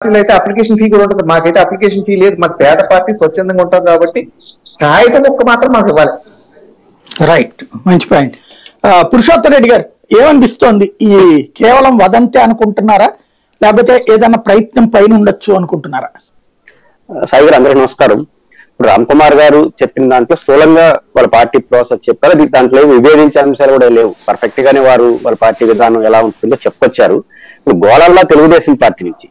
అయితే application fee కూడా ఉంటుంది. మాకైతే అప్లికేషన్ ఫీ లేదు. మాకు పేద పార్టీ స్వచ్ఛందంగా ఉంటాం కాబట్టి కాగితం ఒక్క మాత్రం మాకు ఇవ్వాలి. రైట్, మంచి పాయింట్. పురుషోత్తమ్ రెడ్డి గారు, ఏమనిపిస్తోంది? ఈ కేవలం వదంతే అనుకుంటున్నారా, లేకపోతే ఏదైనా ప్రయత్నం పైన ఉండొచ్చు అనుకుంటున్నారా? సాయి గారు, అందరికీ నమస్కారం. ఇప్పుడు రామ్ కుమార్ గారు చెప్పిన దాంట్లో స్థూలంగా వాళ్ళ పార్టీ ప్రాసెస్ చెప్పారు. అది దాంట్లో విభేదించే అంశాలు కూడా లేవు. పర్ఫెక్ట్ గానే వారు వాళ్ళ పార్టీ విధానం ఎలా ఉంటుందో చెప్పుకొచ్చారు. ఇప్పుడు గోళాల్లో తెలుగుదేశం పార్టీ నుంచి,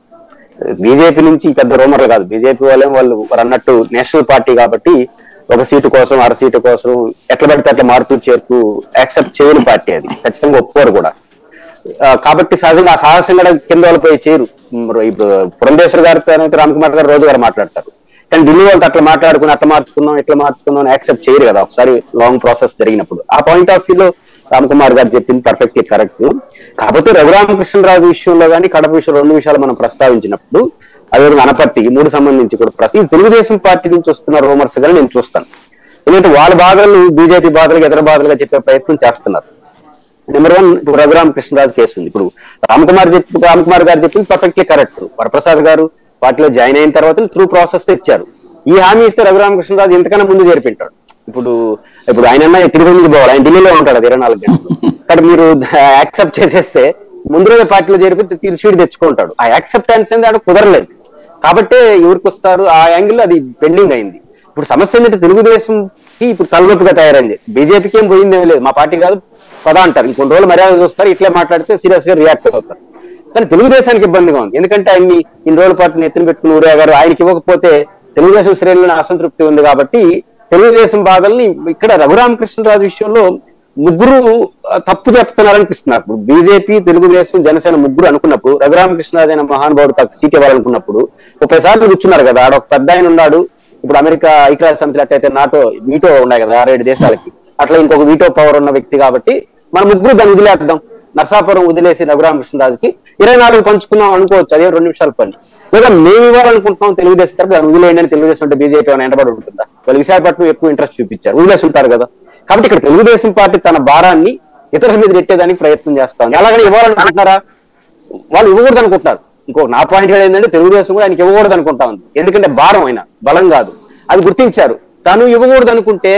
బీజేపీ నుంచి పెద్ద రూమర్లు కాదు. బీజేపీ వాళ్ళు అన్నట్టు నేషనల్ పార్టీ కాబట్టి ఒక సీటు కోసం అర సీటు కోసం ఎట్లా పడితే అట్లా మార్పు చేర్పు యాక్సెప్ట్ చేయని పార్టీ. అది ఖచ్చితంగా ఒప్పుకోరు కూడా. కాబట్టి సహజంగా ఆ సాహసంగా కింద వాళ్ళపై చేరు. ఇప్పుడు పురంధేశ్వర్ గారితో అయితే రామ్ కుమార్ గారు రోజు గారు మాట్లాడతారు. కానీ ఢిల్లీ వాళ్ళతో అట్లా మాట్లాడుకుని అట్లా మార్చుకున్నాం ఇట్లా మార్చుకున్నాం యాక్సెప్ట్ చేయరు కదా ఒకసారి లాంగ్ ప్రాసెస్ జరిగినప్పుడు. ఆ పాయింట్ ఆఫ్ వ్యూలో రామ్ కుమార్ గారు చెప్పింది పర్ఫెక్ట్ కరెక్ట్. కాకపోతే రఘురామకృష్ణరాజు విషయంలో కానీ కడప విషయంలో రెండు విషయాలు మనం ప్రస్తావించినప్పుడు, అదే అనపర్తి ఈ మూడు సంబంధించి కూడా తెలుగుదేశం పార్టీ నుంచి వస్తున్న రూమర్స్ గానీ నేను చూస్తాను. ఎందుకంటే వాళ్ళ బాధలు బీజేపీ బాధలకు ఎదర బాధలుగా చెప్పే ప్రయత్నం చేస్తున్నారు. నెంబర్ వన్, ఇప్పుడు రఘురామకృష్ణరాజు కేసు ఉంది. ఇప్పుడు రామ్ కుమార్ గారు చెప్పింది పర్ఫెక్ట్లీ కరెక్ట్. వరప్రసాద్ గారు పార్టీలో జాయిన్ అయిన తర్వాత త్రూ ప్రాసెస్ ఇచ్చారు. ఈ హామీ ఇస్తే రఘురామకృష్ణరాజు ఎంతకన్నా ముందు చేరిపింటాడు. ఇప్పుడు ఆయన తిరుపతి పోవాలి, ఆయన ఢిల్లీలో ఉంటాడు 24 గంటలు. కానీ మీరు యాక్సెప్ట్ చేసేస్తే ముందు రోజు పార్టీలో చేరిపి తీర్చిడి తెచ్చుకుంటాడు. ఆ యాక్సెప్టెన్స్ అనేది కుదరలేదు కాబట్టి ఎవరికి వస్తారు ఆ యాంగిల్ అది పెండింగ్ అయింది. ఇప్పుడు సమస్య ఏంటంటే తెలుగుదేశంకి ఇప్పుడు తలనొప్పిగా తయారైంది. బీజేపీకి ఏం పోయిందేమీ లేదు, మా పార్టీ కాదు పదా అంటారు. ఇంకొన్ని రోజులు మర్యాద చూస్తారు, ఇట్లే మాట్లాడితే సీరియస్ గా రియాక్ట్ అవుతారు. కానీ తెలుగుదేశానికి ఇబ్బందిగా ఉంది. ఎందుకంటే ఆయన్ని ఇన్ని రోజుల పాటు ఎత్తున పెట్టుకుని ఊరే గారు ఆయనకి ఇవ్వకపోతే తెలుగుదేశం శ్రేణులను అసంతృప్తి ఉంది. కాబట్టి తెలుగుదేశం బాధల్ని ఇక్కడ రఘురామకృష్ణరాజు విషయంలో ముగ్గురు తప్పు చెప్తున్నారనిపిస్తున్నారు. ఇప్పుడు బీజేపీ, తెలుగుదేశం, జనసేన ముగ్గురు అనుకున్నప్పుడు రఘురామకృష్ణరాజు అయిన మహానుభావుడు సీట్ ఇవ్వాలనుకున్నప్పుడు 30 సార్లు కూర్చున్నారు కదా. ఆడ ఒక పెద్ద ఆయన ఉన్నాడు. ఇప్పుడు అమెరికా ఐక్యరాజ్య సమితి అట్టయితే నాటో వీటో ఉన్నాయి కదా 6-7 దేశాలకి, అట్లా ఇంకొక వీటో పవర్ ఉన్న వ్యక్తి కాబట్టి మన ముగ్గురు దాన్ని వదిలేద్దాం. నర్సాపురం వదిలేసి రఘురామకృష్ణరాజుకి 24 పంచుకున్నాం అనుకోవచ్చు. అదే 2 నిమిషాల పని. లేదా మేము ఇవ్వాలనుకుంటున్నాం తెలుగుదేశం తరపు దాన్ని వదిలేయండి అని తెలుగుదేశం అంటే బీజేపీ అని ఎంటబడి ఉంటుందా? వాళ్ళు విశాఖపట్నం ఎక్కువ ఇంట్రెస్ట్ చూపించారు, వదిలేసి ఉంటారు కదా. కాబట్టి ఇక్కడ తెలుగుదేశం పార్టీ తన భారాన్ని ఇతరుల మీద నెట్టేదానికి ప్రయత్నం చేస్తాం. ఎలాగని ఇవ్వాలనుకుంటున్నారా? వాళ్ళు ఇవ్వకూడదు అనుకుంటున్నారు. నా పాయింట్ ఏంటంటే తెలుగుదేశం కూడా ఆయనకి ఇవ్వకూడదు అనుకుంటా ఉంది. ఎందుకంటే భారం అయినా బలం కాదు, అది గుర్తించారు. తను ఇవ్వకూడదు అనుకుంటే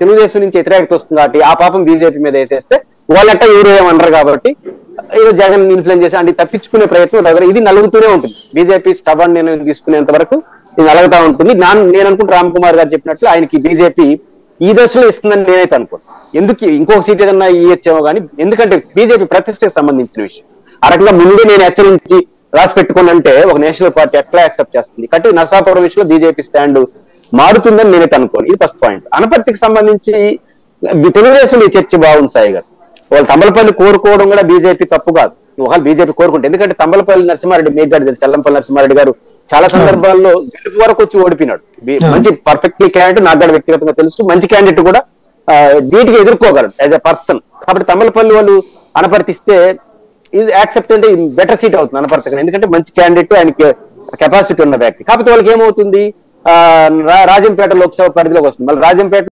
తెలుగుదేశం నుంచి వ్యతిరేకత వస్తుంది కాబట్టి ఆ పాపం బీజేపీ మీద వేసేస్తే వాళ్ళంట ఎవరు ఏమన్నారు కాబట్టి ఏదో జగన్ ఇన్ఫ్లుయెన్స్ చేసి అంటే తప్పించుకునే ప్రయత్నం దగ్గర ఇది నలుగుతూనే ఉంటుంది. బీజేపీ స్టబన్ నిర్ణయం తీసుకునేంత వరకు ఇది నలుగుతా ఉంటుంది. నేను అనుకుంటే రామ్ కుమార్ గారు చెప్పినట్లు ఆయనకి బీజేపీ ఈ దశలో ఇస్తుందని నేనైతే అనుకోను. ఎందుకు ఇంకొక సీట్ ఏదన్నా ఇచ్చేమో కానీ, ఎందుకంటే బీజేపీ ప్రతిష్టకు సంబంధించిన విషయం. ఆ రకంగా ముందే నేను హెచ్చరించి రాసి పెట్టుకుని అంటే ఒక నేషనల్ పార్టీ ఎట్లా యాక్సెప్ట్ చేస్తుంది. కాబట్టి నర్సాపురం విషయంలో బీజేపీ స్టాండ్ మారుతుందని నేనైతే అనుకోను. ఇది ఫస్ట్ పాయింట్. అనపర్తికి సంబంధించి తెలుగుదేశం ఈ చర్చ బాగుంది సాయి గారు. వాళ్ళు తంబలపల్లి కోరుకోవడం కూడా బీజేపీ తప్పు కాదు. ఒకవేళ బీజేపీ కోరుకుంటే, ఎందుకంటే తంబలపల్లి నరసింహారెడ్డి మీకు గారు తెలుసు, చల్లంపల్లి నరసింహారెడ్డి గారు చాలా సందర్భాల్లో గెలుపు వరకు వచ్చి ఓడిపోయినాడు. మంచి పర్ఫెక్ట్లీ క్యాండిడేట్, నాకు కూడా వ్యక్తిగతంగా తెలుసు, మంచి క్యాండిడేట్ కూడా ధీటుగా ఎదుర్కోగలరు యాజ్ ఎ పర్సన్. కాబట్టి తంబలపల్లి వాళ్ళు అనపర్తిస్తే ఇది యాక్సెప్ట్ అంటే బెటర్ సీట్ అవుతుంది అనపర్తి, ఎందుకంటే మంచి క్యాండిడేట్, ఆయనకి కెపాసిటీ ఉన్న వ్యక్తి. కాకపోతే వాళ్ళకి ఏమవుతుంది, రాజంపేట లోక్సభ పరిధిలోకి వస్తుంది. మళ్ళీ రాజంపేట